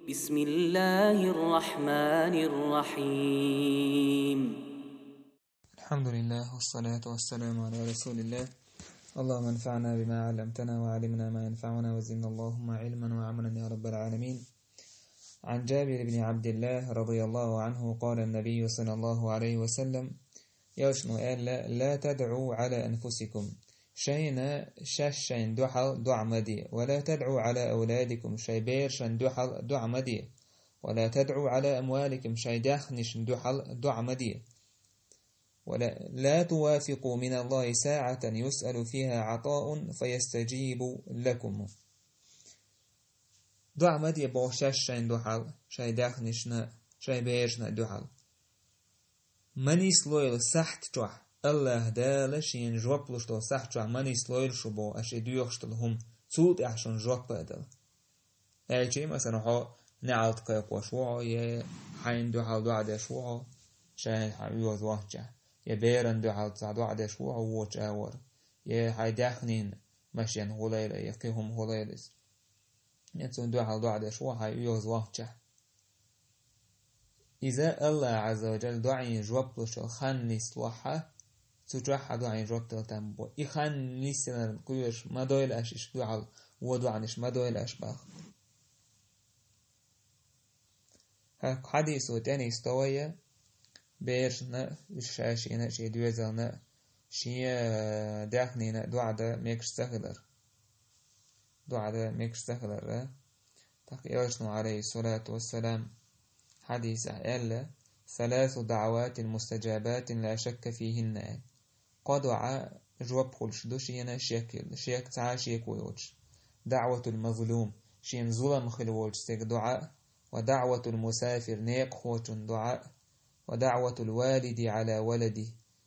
بسم الله الرحمن الرحيم. الحمد لله والصلاة والسلام على رسول الله. اللهم انفعنا بما علمتنا وعلمنا ما ينفعنا وزدنا اللهم علما وعملا يا رب العالمين. عن جابر بن عبد الله رضي الله عنه قال النبي صلى الله عليه وسلم: يوشنو لا تدعوا على أنفسكم شين شين دحل دعمدي، ولا تدعوا على أولادكم شي بير شن دحل دعمدي، ولا تدعوا على أموالكم شي دخنش دحل دعمدي، ولا لا توافقوا من الله ساعة يسأل فيها عطاء فيستجيب لكم. دعمدي بوشش شين دحل شي دخنشنا شي بيرشنا دحل مني سلويل سحت جوح الله دالش ين جوبلش تو سحت جوح مني سلويل شبو أشي ديوخشتل هم تود أحشن جوب بدل أيجي مثلا هو نعلت قيق وشوعو يه حين دحل دعد شوعو شاين حيوز وحجة يبيرن دحل تعد دعد شوعو ووش أور يه حي دخنين مشين هوليلة يقيهم هوليلس يتون دحل دعد شوعو حيوز وحجة. إذا الله عز وجل دعين جوبلش خنيس وحا تجحى دعين جوبتل تنبو إخنيس نقولش ما دويل أشيش دعال ودعنش ما دويل أشباخ. حديث تاني استوية بيرشنا الشاشينا شي دوزلنا شي داخنينا دعدا ميكش سخلر دعدا ميكش سخلر تقيرشنا عليه الصلاة والسلام حديث ألا 3 دعوات مستجابات لا شك فيهن قدع جواب خلش دوشينا شيك تعا شيك ويوش دعوة المظلوم شين ظلم خلوش سيك دعاء، ودعوة المسافر نيق خوش دعاء، ودعوة الوالد على ولده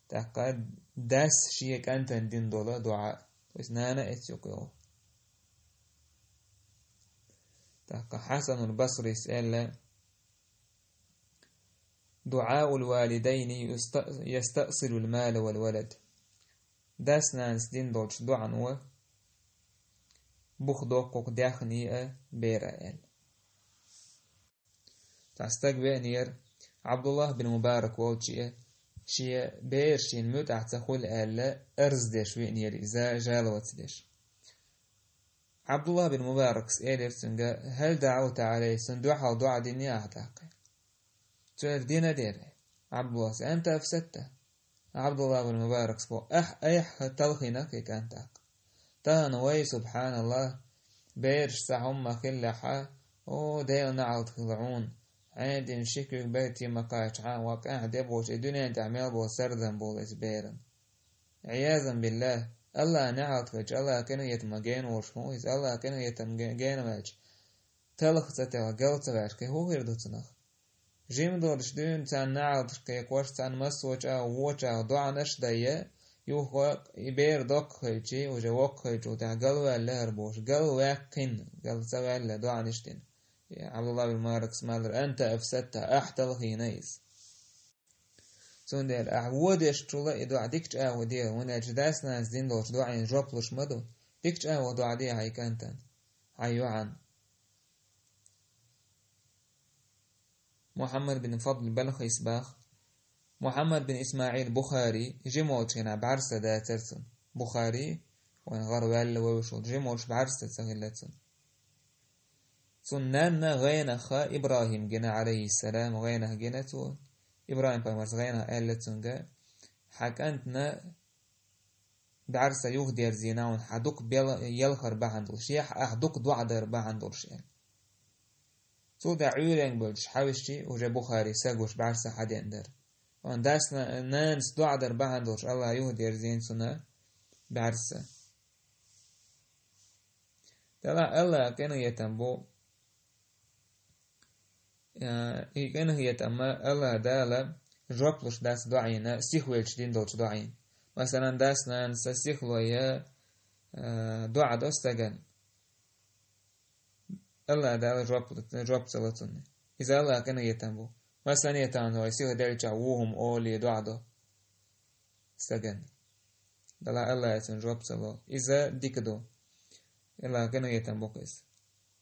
تقد داس شيك أنت دين دولا دعاء وإسنانا اتيوكيو. تقد حسن البصري سأل دعاء الوالدين يستأصل المال والولد داس نانس دين دوش دعنو بخدوق داخني بيرا تستقبل نير عبد الله بن مبارك ووجيه شي بيرشين متع تخول ألا أرزدش وينير إذا جالوتدش. عبد الله بن مبارك سألر سنجا هل دعوت عليه سندوحة ودعا ديني أعتاق سؤال دينا دير عبد الله أنت أفسدته. عبد الله بن مبارك سبو أيح تلخينك كانتاق تانوي سبحان الله بيرش سعهم كلها او ديل نعود خلعون عادي شكل بيتي مقاش عام وقع دبوش الدنيا تعمل بو سردن بو اسبيرن عياذا بالله. الله نعود خج الله كان يتمجين وشمو إذا الله كان يتمجين ماج تلخ تتوى قلت غير هو يردوتنخ جيم دورش دون تان نعود كي قوش تان مسوش او ووش او دعنش دايه يوخوك يبير دوك خيجي وجوك خيجو تاع قلوة اللهر بوش قلوة قن قل سوى اللي دعنشتين يا عبد الله بن مبارك سمالر أنت أفسدتها أحتل خينيس سون دير أعودش ترولا إدو عديكش أعوديه وانا جداس ناس دين دوش دعين جوبلش مدو ديكش أعودو عديه هاي كانتن هايو عن محمد بن فضل بلخ إسباخ محمد بن إسماعيل بخاري جموش هنا بعرسة دا ترسن بخاري وين غروال ووشو جموش بعرسة سهلتن سنانا غينا خا إبراهيم جنا عليه السلام غينا جنتو إبراهيم بمرس غينا آلتن جا حكانتنا بعرسة يهدير زيناون حدوك يلخر بحندلش يح أحدوك دعدر بحندلش سو دا عيورين بلش حاوشتي وجا بخاري ساقوش بعرسة حدين در وان داس نانس دعدر بحندلش الله يهدير زين سنة بعرسة تلا الله كانوا يتنبو كانوا يتنبو الله دالا جوبلش داس دعينا سيخويلش دين دولش دعين مثلا داس نانس سيخلوية دعا دوستغن الله دالا جوب سلطن إذا الله كانوا يتنبو مثلا يتنبو يسيخ دارجع وهم أولي دعدو استغن دلا الله يتن جوب سلو إذا ديكدو الله كانوا يتنبو كيس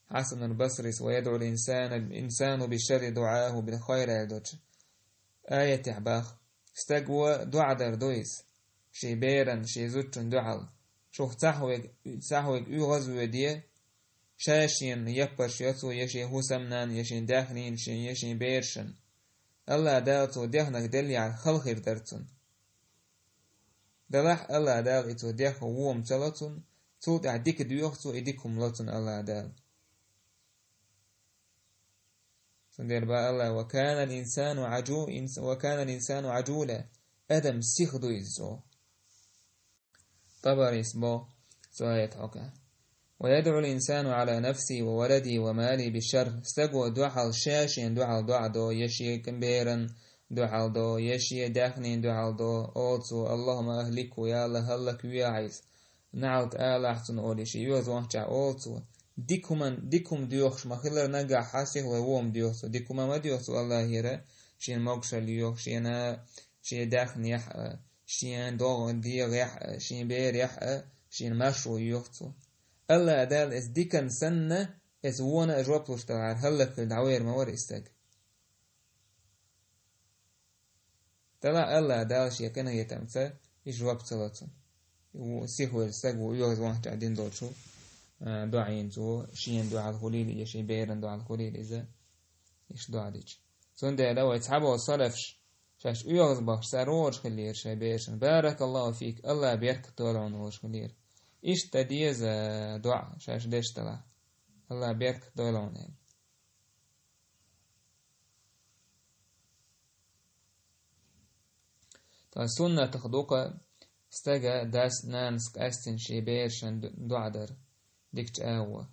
حسن البصري ويدعو الإنسان بالشر دعاه بالخير يدوش آية عباخ استقوى دعا دردويس شي بيرن شي زوتشن دعال شوخ تحويق غزو دي شاشين يبرش يسو يشي هسمنان يشين داخلين يشين بيرشن الله دالتو ديخنك دلي على خلخير درتون دلح الله دال إتو ديخ ووم تلتون توت عديك ديوختو إديكم لتون الله دال سندير با الله وكان الإنسان عجولا أدم سيخدو إزو طبر إسبو سواية حكا ويدعو الإنسان على نفسه وولده وماله بالشر استقوى دوحل شاشين دوحل دعدو يشي كمبيرن دوحل دو يشي داخنين دوحل دو أوتو اللهم أهلكو يا الله هلك ويعيس نعوت آلحتن أوليشي يوز وانشع أوتو ديكم ديوخش مخيلر نقع حاسيخ ووم ديوخسو ديكم ما ديوخسو الله هيرا شين موكشا ليوخ شين داخن يح شين دوغ ديغ يح شين بير يح شين مشو يوخسو الله دال اس ديكن سنة اس وانا اجواب وشتغل هلك الدعوير مور استاق طلع الله دال شي كان يتمسى اجواب تلاتون وسيخو الساق ويوز وانح جعدين دولشو دعين زو شين دعا الخليل يشي بيرن دعا الخليل إذا إيش دعا ديش سنده لو يتحبوا الصلفش شاش يوز باش ساروش خلير شي بيرشن بارك الله فيك الله بيرك طولعون وش خلير إيش تديز دعا شاش ديش طلع الله بيرك طولعون سنة تخدوقة استجا داس نانسك أستن شي بيرشن دعا در ديكش آوة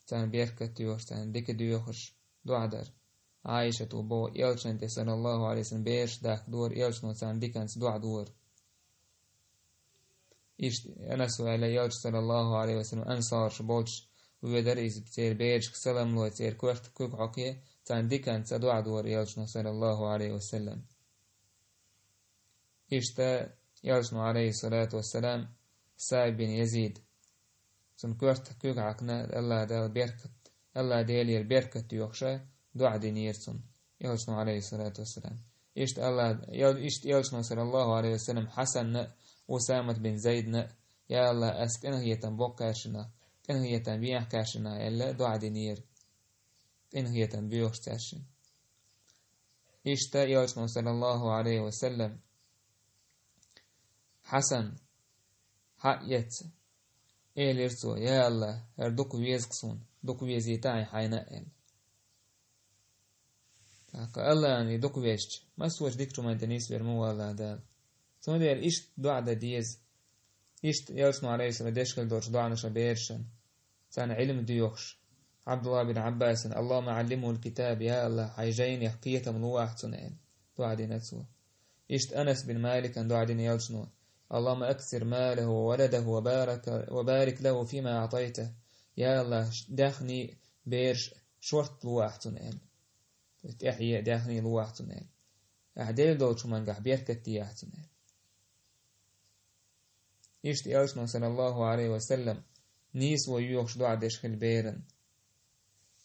تان بيركت يوش تان ديك ديوخش دعدر عايشة وبو يلشن تسأل الله عليه وسلم بيرش داك دور يلشن تان ديكنس دع دور إيش أنا سؤال يلش صلى الله عليه وسلم أنصار شبوتش ويدر إذا تير بيرش سلام لو تير كوخت كوك عقية تان ديكنس دع دور يلشن صلى الله عليه وسلم إيش تا يلشن عليه الصلاة والسلام سعيد بن يزيد سن كورت كوك عقنا الله دال بيركت الله ديلي البركت يوخشا دعا دينيرسون يلشنو عليه الصلاة والسلام إشت يلشنو صلى الله عليه وسلم حسن وسامة بن زيد يا الله أسكنه يتنبوك كاشنا كنه يتنبيح كاشنا إلا دعا دينير كنه يتنبيوخش تاشن إشت يلشنو صلى الله عليه وسلم حسن حقيت إيليرتو يا الله هردوك ويزقصون دوك ويزيتاي حينائل الله يعني دوك ويشت ما سوش ديكتو ما انتنيس برمو الله دال ثم دير إشت دعا دا ديز إشت يلسمو عليه السلام ديشكل دوش دعنا شبيرشن سان علم ديوخش عبد الله بن عباس اللهم علمه الكتاب يا الله حيجين يحقية ملوح تنين دعا دي نتسو إشت أنس بن مالك دعا دي يلسنو اللهم أكثر ماله وولده وبارك له فيما أعطيته يا الله داخني بيرش شورت لواحتن تحيي داخني لواحتن أعدل دوتش منقح بيركت تياحتن إشت يلشنا صلى الله عليه وسلم نيس ويوخش دعا دشخل بيرن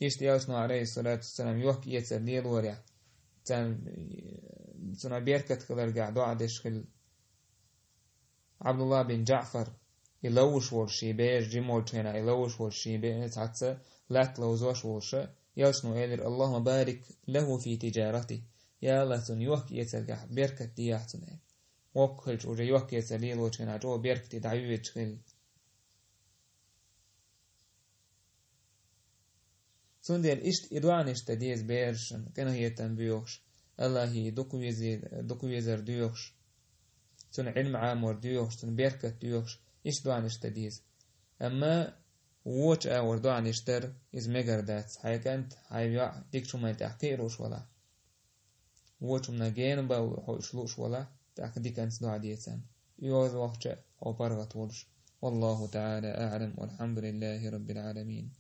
إشت يلشنا عليه الصلاة والسلام يوخ يتسر ليل ورع تنا بيركت خلال دعا دشخل عبد الله بن جعفر يلوش ورشي بير جمول تينا يلوش ورشي بير تعتسى لا تلوزوش ورشا يلشنو إلر اللهم بارك له في تجارته يا الله تن يوك يتلقى بيركة دياحتنا وقلت وجا يوك يتليل وتينا جو بيركة دعوية تخل سندير إشت إدوان إشتديز بيرشن كانه يتنبيوش الله دوكو يزر ديوش تن علم عامور ديوخش تن بيركت ديوخش إيش دوان إشتديز أما ووش أور دوان إشتر إز ميقردات هاي كانت هاي ديك شو ما تحقيروش ولا ووش منا جين باو حوشلوش ولا تحقيدي كانت دعا ديتان يوز وقت أو برغت ولش والله تعالى أعلم والحمد لله رب العالمين.